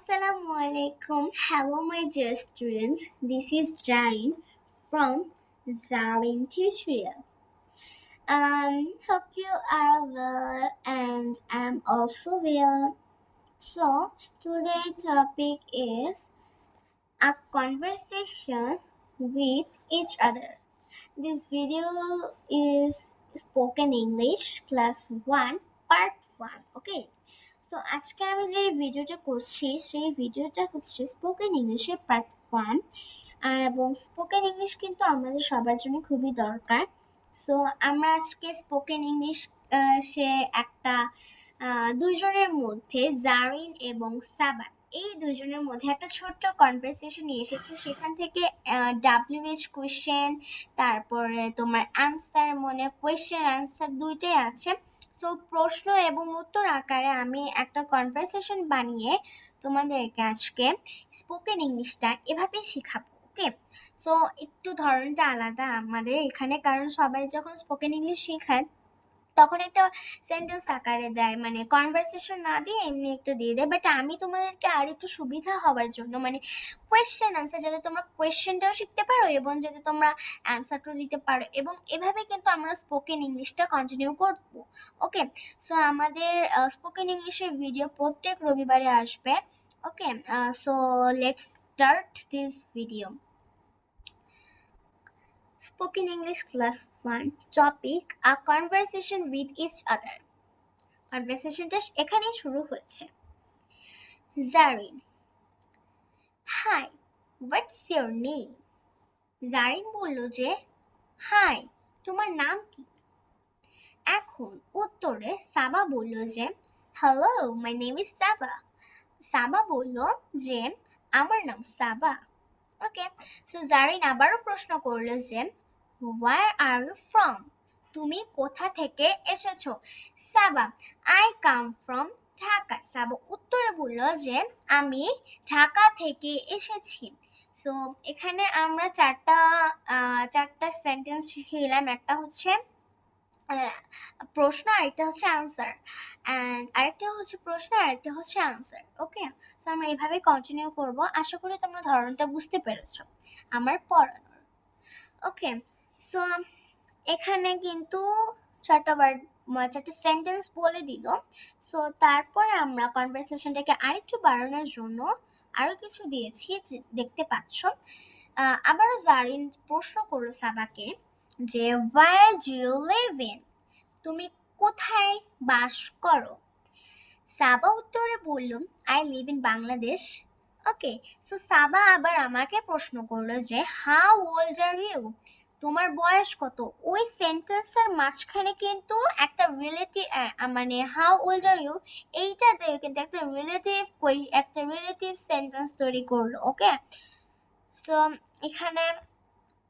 Assalamualaikum. Hello, my dear students. This is Jarin from Jarin Tutorial. Hope you are well, and I'm also well. So, today's topic is a conversation with each other. This video is spoken English class 1 part 1. Okay. তো আজকে আমি যে ভিডিওটা করছি সেই ভিডিওটা হচ্ছে spoken ইংলিশের পার্ট 1 এবং স্পোকেন ইংলিশ কিন্তু আমাদের সবার জন্য খুবই দরকার। সো আমরা আজকে স্পোকেন ইংলিশ সে একটা দুইজনের মধ্যে জারিন এবং সাবা এই দুইজনের মধ্যে একটা ছোট্ট কনভারসেশন নিয়ে এসেছে। সেখান থেকে WH কোয়েশ্চেন, তারপরে তোমার অ্যান্সার, মনে কোয়েশ্চেন অ্যান্সার দুইটাই আছে। সো প্রশ্ন এবং উত্তর আকারে আমি একটা কনভারসেশন বানিয়ে তোমাদেরকে আজকে স্পোকেন ইংলিশটা এভাবেই শেখাবো। ওকে, সো একটু ধরনটা আলাদা আমাদের এখানে, কারণ সবাই যখন স্পোকেন ইংলিশ শেখায় তখন একটা সেন্টেন্স আকারে দেয়, মানে কনভারসেশন না দিয়ে এমনি একটু দিয়ে দেয়। বাট আমি তোমাদেরকে আর একটু সুবিধা হওয়ার জন্য মানে কোয়েশ্চেন অ্যান্সার, যাতে তোমরা কোয়েশ্চেনটাও শিখতে পারো এবং যাতে তোমরা অ্যান্সারটাও দিতে পারো, এবং এভাবে কিন্তু আমরা স্পোকেন ইংলিশটা কন্টিনিউ করবো। ওকে, সো আমাদের স্পোকেন ইংলিশের ভিডিও প্রত্যেক রবিবারে আসবে। Okay, so let's start this video. Spoken English Class 1 Topic A Conversation with Each Other. কনভারসেশনটা এখানেই শুরু হচ্ছে। Zarin: hi, what's your name? Zarin বলল যে হাই, তোমার নাম কি? এখন উত্তরে সাবা বলল যে হ্যালো, মাই নেম ইজ সাবা। সাবা বলল যে আমার নাম সাবা। ওকে, সো জারিন আবারও প্রশ্ন করলো যে হোয়ার আর ইউ ফ্রম? তুমি কোথা থেকে এসেছো? সাবা: আই কাম ফ্রম ঢাকা। সাবা উত্তরে বলল যে আমি ঢাকা থেকে এসেছি। সো এখানে আমরা চারটা সেন্টেন্স শিখলাম। একটা হচ্ছে প্রশ্ন, আরেকটা হচ্ছে আনসার, অ্যান্ড আরেকটা হচ্ছে প্রশ্ন, আরেকটা হচ্ছে আনসার। ওকে, সো আমরা এইভাবে কন্টিনিউ করব। আশা করি তোমরা ধরনটা বুঝতে পেরেছো আমার পড়ানোর। ওকে, সো এখানে কিন্তু চারটা সেন্টেন্স বলে দিল। সো তারপরে আমরা কনভারসেশনটাকে আরেকটু বাড়ানোর জন্য আরো কিছু দিয়েছি, দেখতে পাচ্ছ। আবারও জারিন প্রশ্ন করলো সাবাকে যে where do you live in? তুমি কোথায় বাস করো? সাবা উত্তরে বলল I live in Bangladesh. Okay, so Saba আবার আমাকে প্রশ্ন করলো যে হাউ ওল্ড আর ইউ? তোমার বয়স কত? ওই সেন্টেন্সের মাঝখানে কিন্তু একটা মানে হাউ ওল্ড আর ইউ এইটাতে কিন্তু একটা রিলেটিভ সেন্টেন্স তৈরি করলো। ওকে, সো এখানে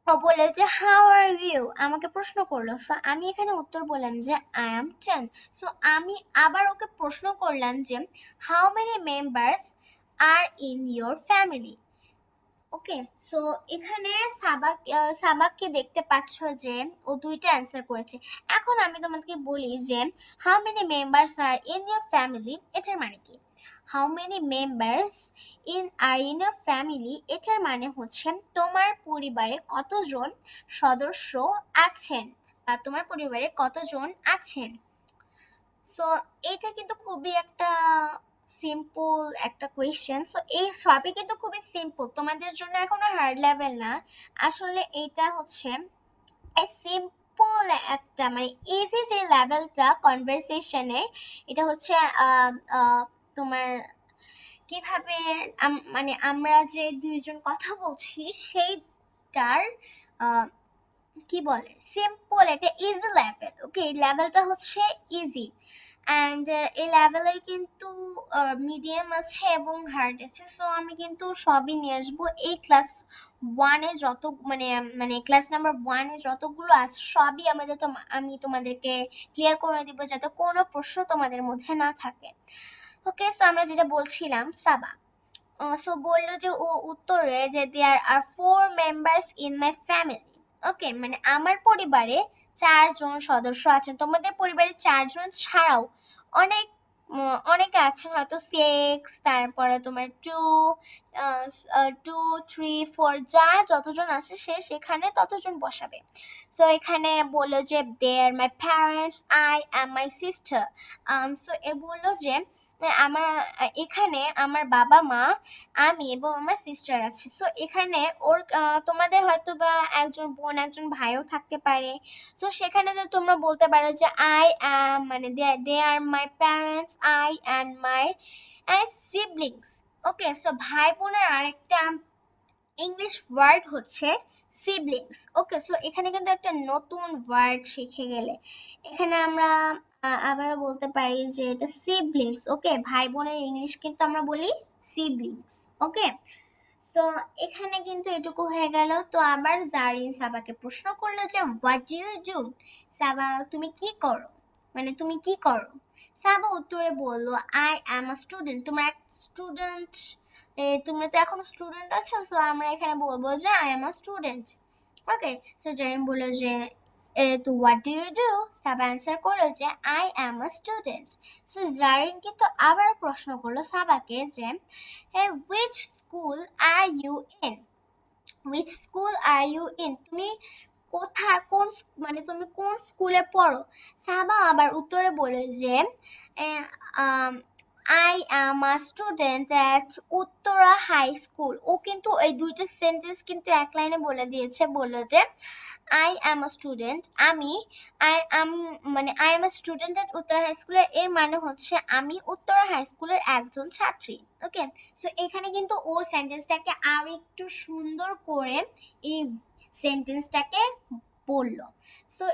ও বলে যে হাউ আর ইউ, আমাকে প্রশ্ন করলো। সো আমি এখানে উত্তর বললাম যে আই এম 10। সো আমি আবার ওকে প্রশ্ন করলাম যে how many members are in your family? Okay, so এখানে সাবাককে দেখতে পাচ্ছ যে ও দুইটা অ্যান্সার করেছে। এখন আমি তোমাকে বলি যে how many members are in your family এটার মানে কি? How many members in your family এটার মানে হচ্ছে তোমার পরিবারে কতজন সদস্য আছেন, বা তোমার পরিবারে কতজন আছেন। সো এটা কিন্তু খুবই একটা সিম্পল একটা কোয়েশ্চেন। সো এই সবই কিন্তু খুবই সিম্পল, তোমাদের জন্য এখনো হার্ড লেভেল না। আসলে এটা হচ্ছে সিম্পল একটা মানে ইজি যে লেভেলটা কনভারসেশনের, এটা হচ্ছে তোমার কিভাবে মানে আমরা যে দুইজন কথা বলছি সেইটার কি বলে সিম্পল একটা ইজি লেভেল। ওকে, এই লেভেলটা হচ্ছে ইজি, অ্যান্ড এই লেভেলের কিন্তু মিডিয়াম আছে এবং হার্ড আছে। সো আমি কিন্তু সবই নিয়ে আসবো। এই ক্লাস 1-এ যত মানে ক্লাস নাম্বার 1-এ যতগুলো আছে সবই আমি তোমাদেরকে ক্লিয়ার করে দিব, যাতে কোনো প্রশ্ন তোমাদের মধ্যে না থাকে। ওকে, সো আমরা যেটা বলছিলাম, সাবা সো বললো যে ও উত্তরে যে দেয়ার আর 4 মেম্বার্স ইন মাই ফ্যামিলি। ওকে, মানে আমার পরিবারে 4 জন সদস্য আছেন। তোমাদের পরিবারে 4 জন ছাড়াও অনেক অনেকে আছে হয়তো 6, তারপরে তোমার 2, 2, 3, 4, যা যতজন আছে সে সেখানে ততজন বসাবে। সো এখানে বললো যে they are my parents, I am my sister. So এ বললো যে আমার এখানে আমার বাবা মা, আমি এবং আমার সিস্টার আছে। সো এখানে ওর তোমাদের হয়তো বা একজন বোন একজন ভাইও থাকতে পারে। সো সেখানে তো তোমরা বলতে পারো যে আই অ্যাম, মানে they are my parents, I and my siblings. Okay, so ভাই বোনের আরেকটা ইংলিশ ওয়ার্ড হচ্ছে সিবলিংস। ওকে, সো এখানে কিন্তু একটা নতুন ওয়ার্ড শিখে গেলে এখানে আমরা আবারও বলতে পারি যে এটা সিবলিংস। ওকে, ভাই বোনের ইংলিশ কিন্তু আমরা বলি সিবলিংস। ওকে, সো এখানে কিন্তু এটুকু হয়ে গেল। তো আবার জারিন সাবাকে প্রশ্ন করলো যে হোয়াট ডু ইউ ডু, সাবা তুমি কি করো, মানে তুমি কি করো। সাবা উত্তরে বলল আই অ্যাম আ স্টুডেন্ট। তোমরা এক স্টুডেন্ট, তোমরা তো এখন স্টুডেন্ট আছো, সো আমরা এখানে বলবো যে I am a student. Okay, so Zarin বলল যে তো what do you do, Saba answer করলো যে I am a student. So Zarin কিন্তু আবার প্রশ্ন করলো সাবাকে যে which school are you in, which school are you in, তুমি কোথায় কোন মানে তুমি কোন স্কুলে পড়ো। সাবা আবার উত্তরে বলে যে I am a student at Uttara high school. ও কিন্তু এই দুইটা সেন্টেন্স কিন্তু এক লাইনে বলে দিয়েছে, বললো যে আই অ্যাম আ স্টুডেন্ট, আমি আই অ্যাম মানে I am a student at Uttara high স্কুলের এর মানে হচ্ছে আমি উত্তরা হাই স্কুলের একজন ছাত্রী। ওকে, সো এখানে কিন্তু ও সেন্টেন্সটাকে আর একটু সুন্দর করে এই সেন্টেন্সটাকে বললো। সো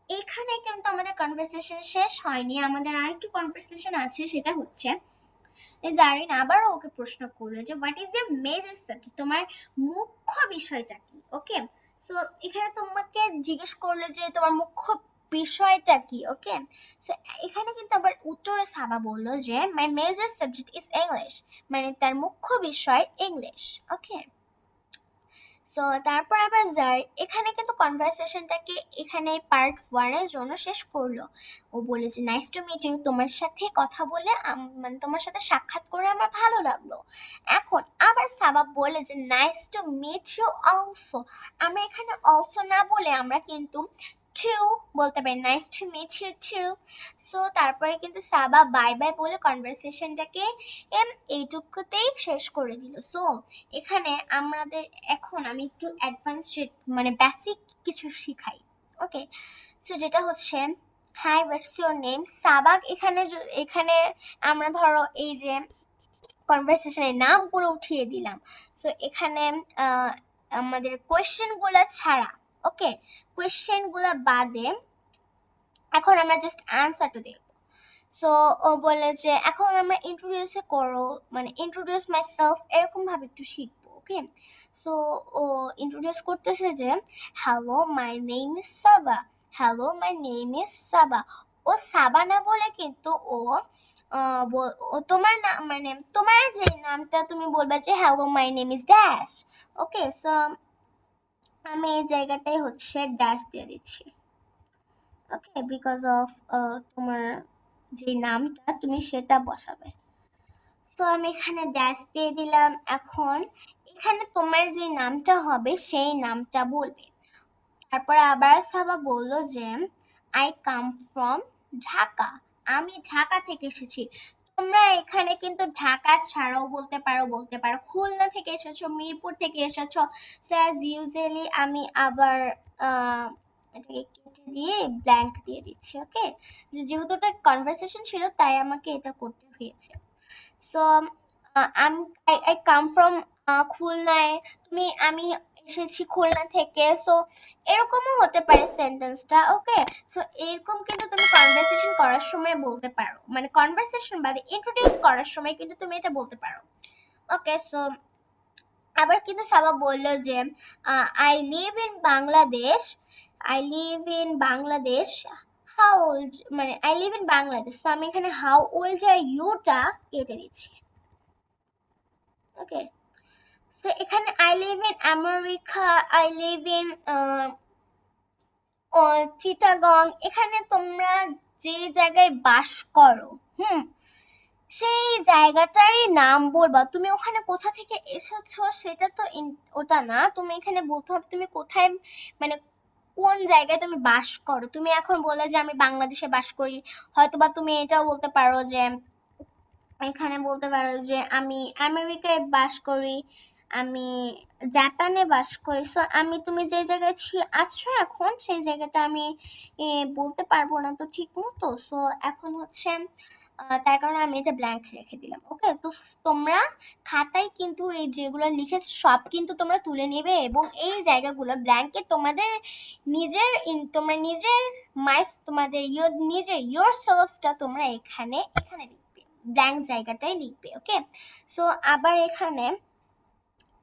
এখানে কিন্তু আমাদের কনভারসেশন শেষ হয়নি, আমাদের আরেকটু কনভারসেশন আছে, সেটা হচ্ছে জারিন আবারও ওকে প্রশ্ন করলো যে what is the major subject, তোমার মুখ্য বিষয়টা কি। ওকে, সো এখানে তোমাকে জিজ্ঞেস করলে যে তোমার মুখ্য বিষয়টা কি। ওকে, সো এখানে কিন্তু আবার উত্তরে সাবা বললো যে মাই মেজর সাবজেক্ট ইজ ইংলিশ, মানে তার মুখ্য বিষয় ইংলিশ। ওকে, সো তারপর আবার এখানে কিন্তু কনভারসেশনটাকে এখানে পার্ট 1 এর জন্য শেষ করলো। ও বলেছে নাইস টু মিট ইউ, তোমার সাথে কথা বলে মানে তোমার সাথে সাক্ষাৎ করে আমার ভালো লাগলো। এখন আবার সাবাব বলে যে nice to meet you also, আমরা এখানে অলসো না বলে আমরা কিন্তু টু বলতে পারি, nice to meet you too. So তারপরে কিন্তু সাবা বাই বাই বলে কনভারসেশনটাকে এইটুকুতেই শেষ করে দিল। সো এখানে আমাদের এখন আমি একটু অ্যাডভান্স মানে বেসিক কিছু শিখাই। ওকে, সো যেটা হচ্ছে হাই হোয়াটস ইউর নেম। সাবাক এখানে এখানে আমরা ধরো এই যে কনভারসেশনের নামগুলো উঠিয়ে দিলাম। সো এখানে আমাদের কোয়েশ্চেন গুলা ছাড়া, ওকে, কোয়েশ্চেন গুলা বাদে এখন আমরা জাস্ট অ্যান্সারটা দেখব। সো ও বলে যে এখন আমরা ইন্ট্রোডিউস করো, মানে ইন্ট্রোডিউস মাই সেলফ এরকম ভাবে একটু শিখবো। ওকে, সো ও ইন্ট্রোডিউস করতেছে যে hello my name is Saba, hello my name is Saba. ও সাবা না বলে কিন্তু ও তোমার নাম, মানে তোমার যে নামটা তুমি বলবে যে hello my name is dash. Okay, so আমি এই জায়গাটাই হচ্ছে ড্যাশ দিয়ে দিচ্ছি। ওকে, বিকজ অফ তোমার যে নামটা তুমি সেটা বসাবে। তো আমি এখানে ড্যাশ দিয়ে দিলাম। এখন এখানে তোমার যে নামটা হবে সেই নামটা বলবে। তারপরে আবার সাবা বললো যে আই কাম ফ্রম ঢাকা, আমি ঢাকা থেকে এসেছি। তোমরা এখানে কিন্তু ঢাকা ছাড়াও বলতে পারো, বলতে পারো খুলনা থেকে এসেছো, মিরপুর থেকে এসেছো। অ্যাজ ইউজুয়ালি আমি আবার এটাকে কেটে দিয়ে ব্ল্যাঙ্ক দিয়ে দিচ্ছি। ওকে, যেহেতু এটা কনভারসেশন ছিল তাই আমাকে এটা করতে হয়েছে। সো আই কাম ফ্রম খুলনায়, আমি এসেছি খুলনা থেকে। সো এরকমও হতে পারে সেন্টেন্সটা। ওকে, সো এরকম কিন্তু তুমি কনভারসেশন করার সময় বলতে পারো, মানে কনভারসেশন বাদে ইন্ট্রোডিউস করার সময় কিন্তু তুমি এটা বলতে পারো। ওকে, সো আবার কিন্তু সাবা বলল যে I live in Bangladesh, I live in Bangladesh, how old, মানে আই লিভ ইন বাংলাদেশ। তো আমি এখানে হাউ ওল্ড আর ইউটা কেটে দিচ্ছি। ওকে, তো এখানে I live in America, I live in Chittagong, এখানে তোমরা যে জায়গায় বাস করো, হুম, সেই জায়গাটারই নাম বলবা। তুমি ওখানে কোথা থেকে এসেছো সেটা তো ওটা না, তুমি এখানে বলতে হবে তুমি কোথায়, মানে কোন জায়গায় তুমি বাস করো। তুমি এখন বলে যে আমি বাংলাদেশে বাস করি, হয়তোবা তুমি এটাও বলতে পারো যে, এখানে বলতে পারো যে আমি আমেরিকায় বাস করি, আমি জাপানে বাস করি। সো আমি তুমি যে জায়গায় আছো এখন সেই জায়গাটা আমি বলতে পারবো না তো ঠিক মতো। সো এখন হচ্ছে তার কারণে আমি এটা ব্ল্যাঙ্ক রেখে দিলাম। ওকে, তো তোমরা খাতায় কিন্তু এই যেগুলো লিখেছো সব কিন্তু তোমরা তুলে নেবে, এবং এই জায়গাগুলো ব্ল্যাঙ্কে তোমাদের নিজের তোমরা নিজের তোমাদের নিজের ইয়োর সেলফটা তোমরা এখানে এখানে লিখবে, ব্ল্যাঙ্ক জায়গাটাই লিখবে। ওকে, সো আবার এখানে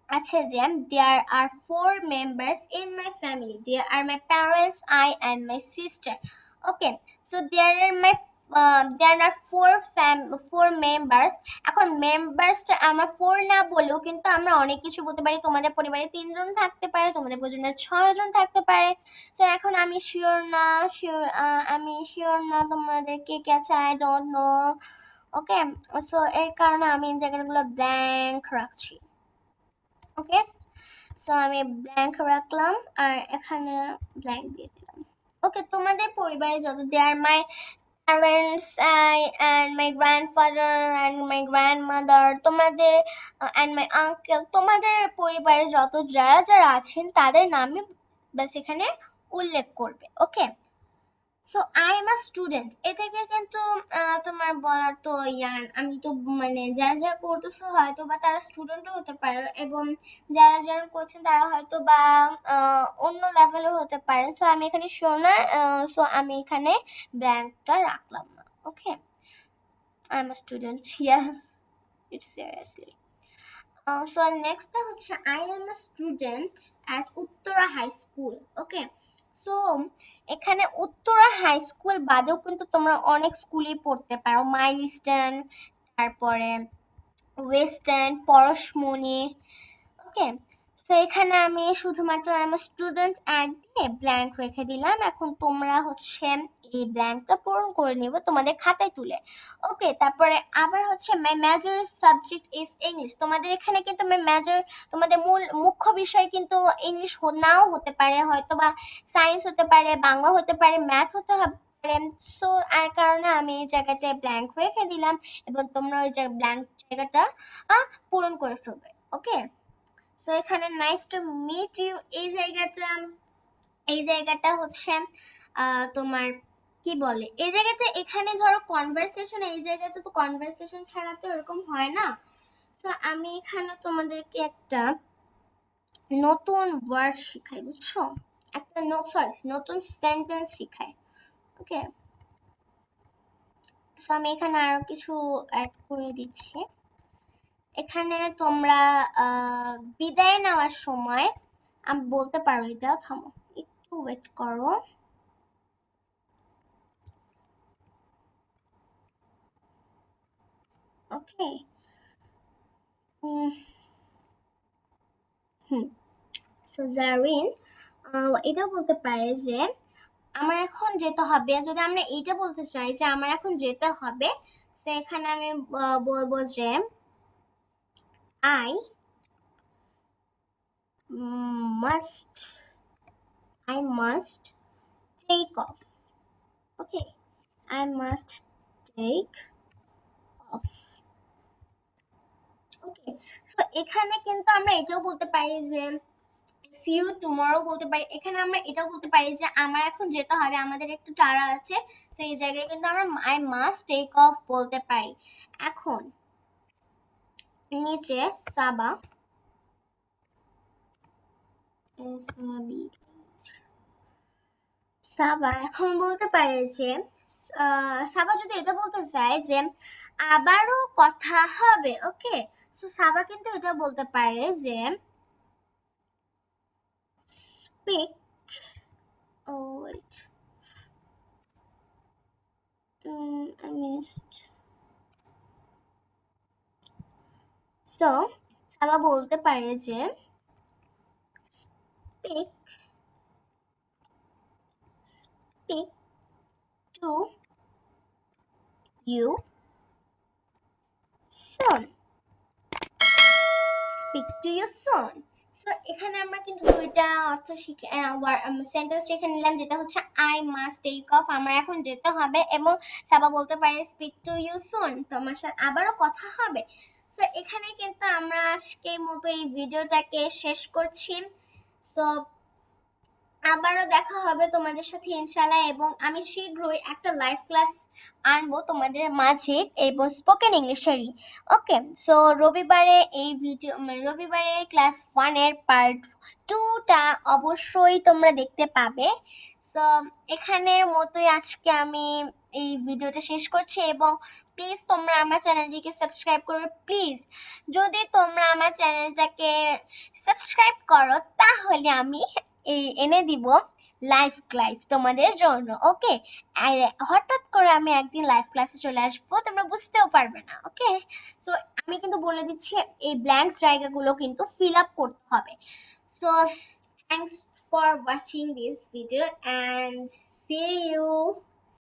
আছে যে there are four members in my family, there are my parents, I and my sister. Okay, so there are four members. এখন মেম্বার্সটা আমরা ফোর না বলেও কিন্তু আমরা অনেক কিছু বলতে পারি। তোমাদের পরিবারে 3 জন থাকতে পারে, তোমাদের পরিবারে 6 জন থাকতে পারে। তো এখন আমি শিওর না তোমাদের কে কে আছে, I don't know. Okay, so এর কারণে আমি এই জায়গাগুলো ব্ল্যাঙ্ক রাখছি। ওকে, সো আমি ব্ল্যাঙ্ক রাখলাম আর এখানে ব্ল্যাঙ্ক দিয়ে দিলাম। ওকে, তোমাদের পরিবারে যত দেয়ার মাই parents and my grandfather and my grandmother, তোমাদের and my uncle, তোমাদের পরিবারে যত যারা যারা আছেন তাদের নামে বাস এখানে উল্লেখ করবে। Okay, so I am a student, এটাকে কিন্তু তোমার বলার তো ইয়ার আমি তো মানে যারা যারা পড়তেছো হয়তো বা তারা স্টুডেন্টও হতে পারে, এবং যারা যারা করছেন তারা হয়তো বা অন্য লেভেলের হতে পারে। সো আমি এখানে শিওর না, সো আমি এখানে ব্ল্যাঙ্কটা রাখলাম না। Okay, I am a student, yes, it's seriously. So next হচ্ছে I am a student at Uttara high school. Okay, so এখানে উত্তরা হাই স্কুল বাদেও কিন্তু তোমরা অনেক স্কুলই পড়তে পারো, মাইলস্টোন, তারপরে ওয়েস্টার্ন, পরশমণি। ওকে, তো এখানে আমি শুধুমাত্র আমি স্টুডেন্ট অ্যাড দিয়ে ব্ল্যাঙ্ক রেখে দিলাম। এখন তোমরা হচ্ছে এই ব্ল্যাঙ্কটা পূরণ করে নিবে তোমাদের খাতায় তুলে। ওকে, তারপরে আবার হচ্ছে মাই মেজর সাবজেক্ট ইজ ইংলিশ। তোমাদের এখানে কিন্তু মাই মেজর, তোমাদের মুখ্য বিষয় কিন্তু ইংলিশ নাও হতে পারে, হয়তো বা সায়েন্স হতে পারে, বাংলা হতে পারে, ম্যাথ হতে পারে। সো আর কারণে আমি এই জায়গাটায় ব্ল্যাঙ্ক রেখে দিলাম, এবং তোমরা ওই যে ব্ল্যাঙ্ক জায়গাটা পূরণ করে ফেলবে। ওকে, সো এখানে নাইস টু মিট ইউ এই জায়গাটা হচ্ছে তোমার কি বলে, এই জায়গাটা এখানে ধরো কনভারসেশন, এই জায়গাতে তো কনভারসেশন ছাড়া তো এরকম হয় না। তো আমি এখানে তোমাদেরকে একটা নতুন ওয়ার্ড শিখাই, বুঝছো, একটা নতুন সেন্টেন্স শিখাই। ওকে, তো আমি এখানে আরো কিছু অ্যাড করে দিচ্ছি। এখানে তোমরা বিদায় নেওয়ার সময় আমি বলতে পারো, এটা থামো একটু ওয়েট করো। ওকে, হুম, তো জারিন এটাও বলতে পারে যে আমার এখন যেতে হবে। যদি আমরা এইটা বলতে চাই যে আমার এখন যেতে হবে, সেখানে আমি বলবো যে I must I must take off. Okay, I must take off. Okay, তো এখানে কিন্তু আমরা এটাও বলতে পারি যে সি ইউ টুমরো বলতে পারি। এখানে আমরা এটাও বলতে পারি যে আমার এখন যেতে হবে, আমাদের একটু তাড়া আছে, সেই জায়গায় কিন্তু আমরা আই মাস্ট টেক অফ বলতে পারি। এখন নিচে সাবা সাবা এখন বলতে পারে যে সাবা যদি এটা বলতে চায় যে আবারও কথা হবে। ওকে, সো সাবা কিন্তু এটা বলতে পারে যে speak, oh wait, I missed. তো সাবা বলতে পারে যে speak speak to you soon. Speak to you soon. তো এখানে আমরা কিন্তু দুইটা অর্থ শিখে সেন্টেন্স শিখে নিলাম, যেটা হচ্ছে আই মাস্ট টেক অফ, আমার এখন যেতে হবে, এবং সাবা বলতে পারে স্পিক টু ইউ সুন, তোমার সাথে আবারও কথা হবে। সো এখানে কিন্তু আমরা আজকের মতো এই ভিডিওটাকে শেষ করছি। সো আবারও দেখা হবে তোমাদের সাথে ইনশাআল্লাহ, এবং আমি শীঘ্রই একটা লাইভ ক্লাস আনবো তোমাদের মাঝে, এবং স্পোকেন ইংলিশেরই। ওকে, সো রবিবারে ক্লাস 1 এর পার্ট 2টা অবশ্যই তোমরা দেখতে পাবে। সো এখানের মতোই আজকে আমি এই ভিডিওটা শেষ করছি, এবং প্লিজ তোমরা আমার চ্যানেলটিকে সাবস্ক্রাইব করবে প্লিজ। যদি তোমরা আমার চ্যানেলটাকে সাবস্ক্রাইব করো তাহলে আমি এনে দিব লাইভ ক্লাস তোমাদের জন্য। ওকে, আর হঠাৎ করে আমি একদিন লাইভ ক্লাসে চলে আসবো, তোমরা বুঝতেও পারবে না। ওকে, সো আমি কিন্তু বলে দিচ্ছি এই ব্ল্যাঙ্ক জায়গাগুলো কিন্তু ফিল আপ করতে হবে। So thanks for watching this video, and see you